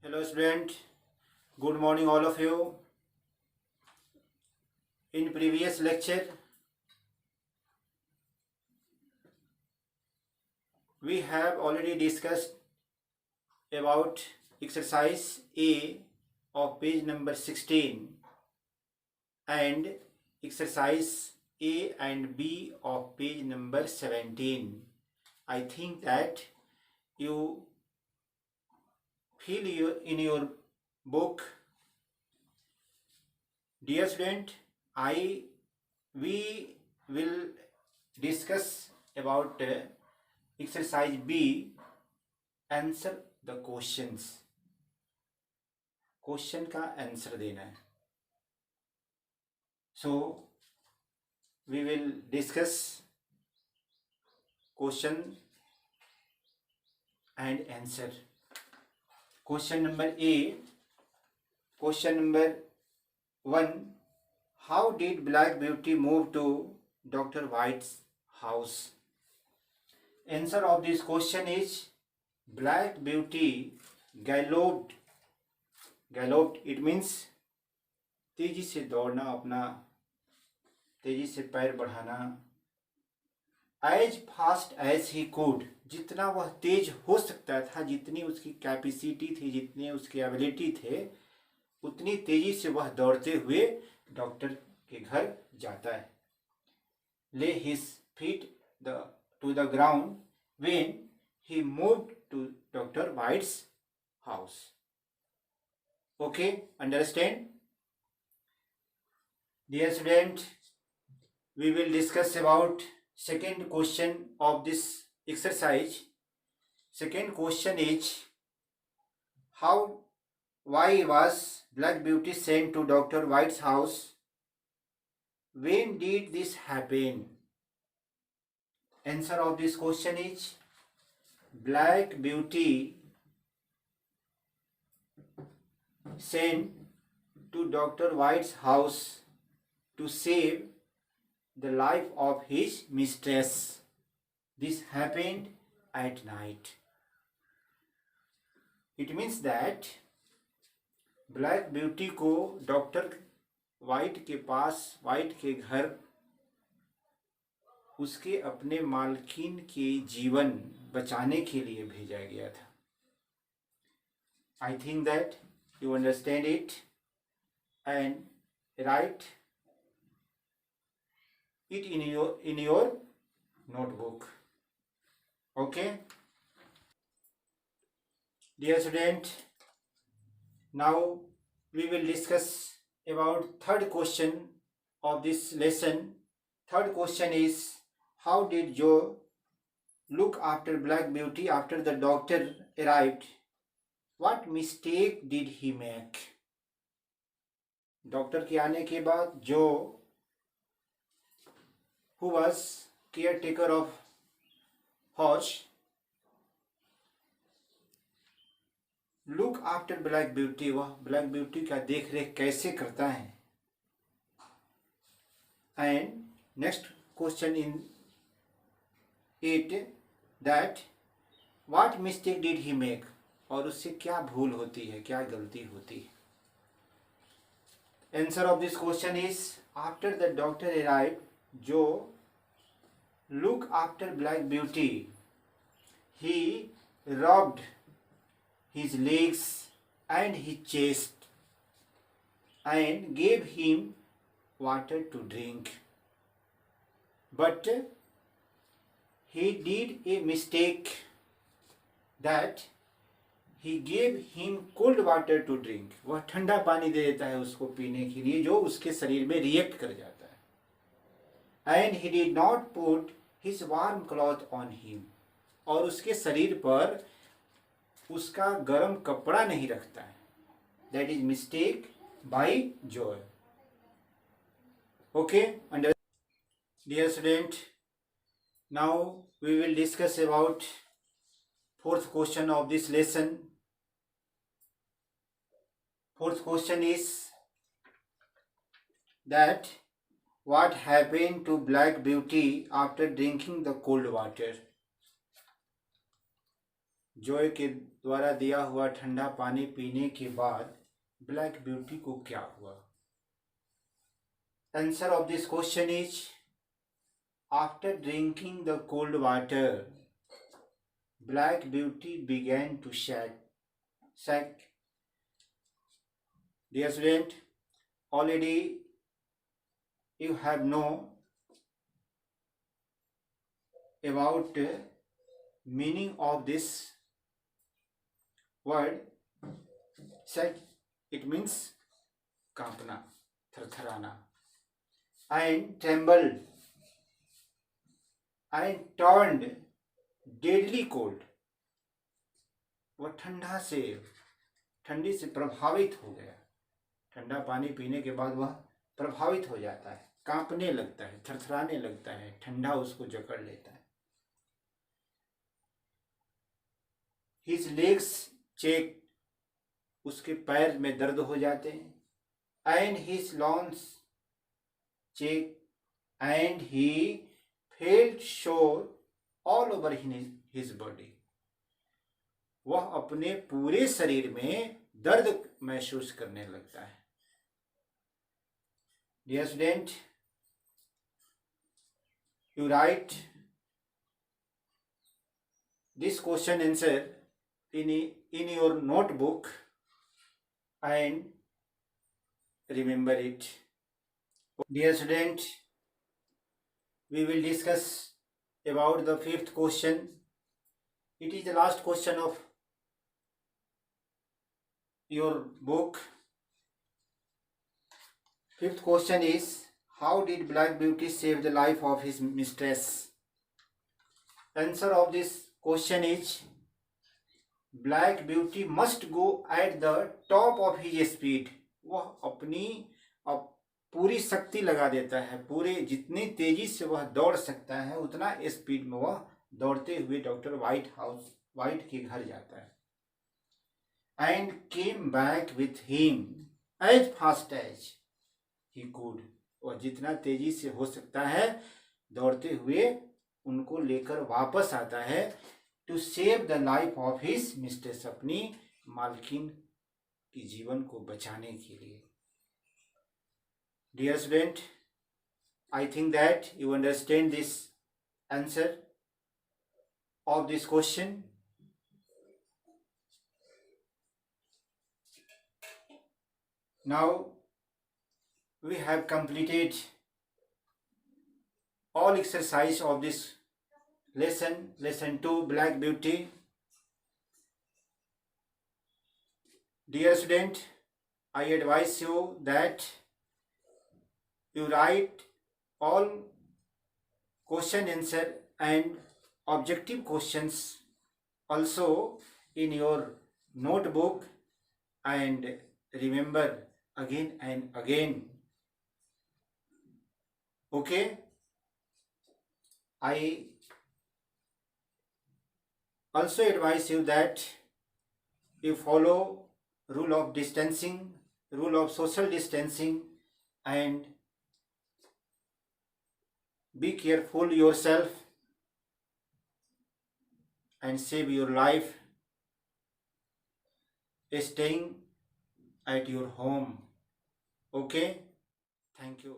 Hello student, good morning all of you. In previous lecture, we have already discussed about exercise A of page number 16 and exercise A and B of page number 17. I think that you feel in your book. Dear student, we will discuss about exercise B. Answer the questions. Question का answer देना है. So we will discuss question and answer. Question number A. Question number 1. How did Black Beauty move to Dr. White's house? Answer of this question is Black Beauty galloped. It means तेजी से दौड़ना, अपना तेजी से पैर बढ़ाना. As fast as he could, जितना वह तेज हो सकता था, जितनी उसकी कैपेसिटी थी, जितने उसके एबिलिटी थे, उतनी तेजी से वह दौड़ते हुए डॉक्टर के घर जाता है. Lay his feet to the ground when he moved to Dr. White's house. Okay, understand? Dear student, we will discuss about second question of this exercise. Second question is why was Black Beauty sent to Dr. White's house? When did this happen? Answer of this question is Black Beauty sent to Dr. White's house to save the life of his mistress. This happened at night. It means that Black Beauty को doctor white के पास, white के घर, उसके अपने मालकिन के जीवन बचाने के लिए भेजा गया था. I think that you understand it and write it in your notebook. Okay, dear student, now we will discuss about third question of this lesson. Third question is how did Joe look after Black Beauty after the doctor arrived? What mistake did he make? Doctor के आने के बाद जो who was caretaker of horse look after Black Beauty, वह Black Beauty का देख रेख कैसे करता है. And next question in it that what mistake did he make, और उससे क्या भूल होती है, क्या गलती होती है. Answer of this question is after the doctor arrived, Joe looked after Black Beauty. He rubbed his legs and his chest and gave him water to drink. But he did a mistake that he gave him cold water to drink. वह ठंडा पानी दे देता है उसको पीने के लिए, जो उसके शरीर में रिएक्ट कर जाता है. And he did not put his warm cloth on him, और उसके शरीर पर उसका गर्म कपड़ा नहीं रखता है. That is mistake by Joe. Okay, dear student, now we will discuss about fourth question of this lesson. Fourth question is that what happened to Black Beauty after drinking the cold water? Joy के द्वारा दिया हुआ ठंडा पानी पीने के बाद black beauty को क्या हुआ? Answer of this question is after drinking the cold water black beauty began to sag. Dear student, already you have know about meaning of this word sag. It means कांपना, थरथराना, and trembled and turned deadly cold. वह ठंडी से प्रभावित हो गया। ठंडा पानी पीने के बाद वह प्रभावित हो जाता है, कांपने लगता है, थरथराने लगता है, ठंडा उसको जकड़ लेता है। His legs checked, उसके पैर में दर्द हो जाते हैं। And his loins checked, and he felt sore all over his body. वह अपने पूरे शरीर में दर्द महसूस करने लगता है। Dear student, you write this question answer in your notebook and remember it. Dear student, we will discuss about the fifth question. It is the last question of your book. Fifth question is, how did Black Beauty save the life of his mistress? Answer of this question is, Black Beauty must go at the top of his speed. वह अपनी पूरी शक्ति लगा देता है, पूरे जितनी तेजी से वह दौड़ सकता है उतना स्पीड में वह दौड़ते हुए डॉक्टर वाइट के घर जाता है। And came back with him as fast as he could. और जितना तेजी से हो सकता है दौड़ते हुए उनको लेकर वापस आता है, to save the life of his mistress, अपनी मालकिन की जीवन को बचाने के लिए। Dear student, I think that you understand this answer of this question. Now we have completed all exercise of this lesson 2, Black Beauty. Dear student, I advise you that you write all question answer and objective questions also in your notebook and remember again and again. Okay, I also advise you that you follow rule of distancing, rule of social distancing, and be careful yourself and save your life staying at your home. Okay, thank you.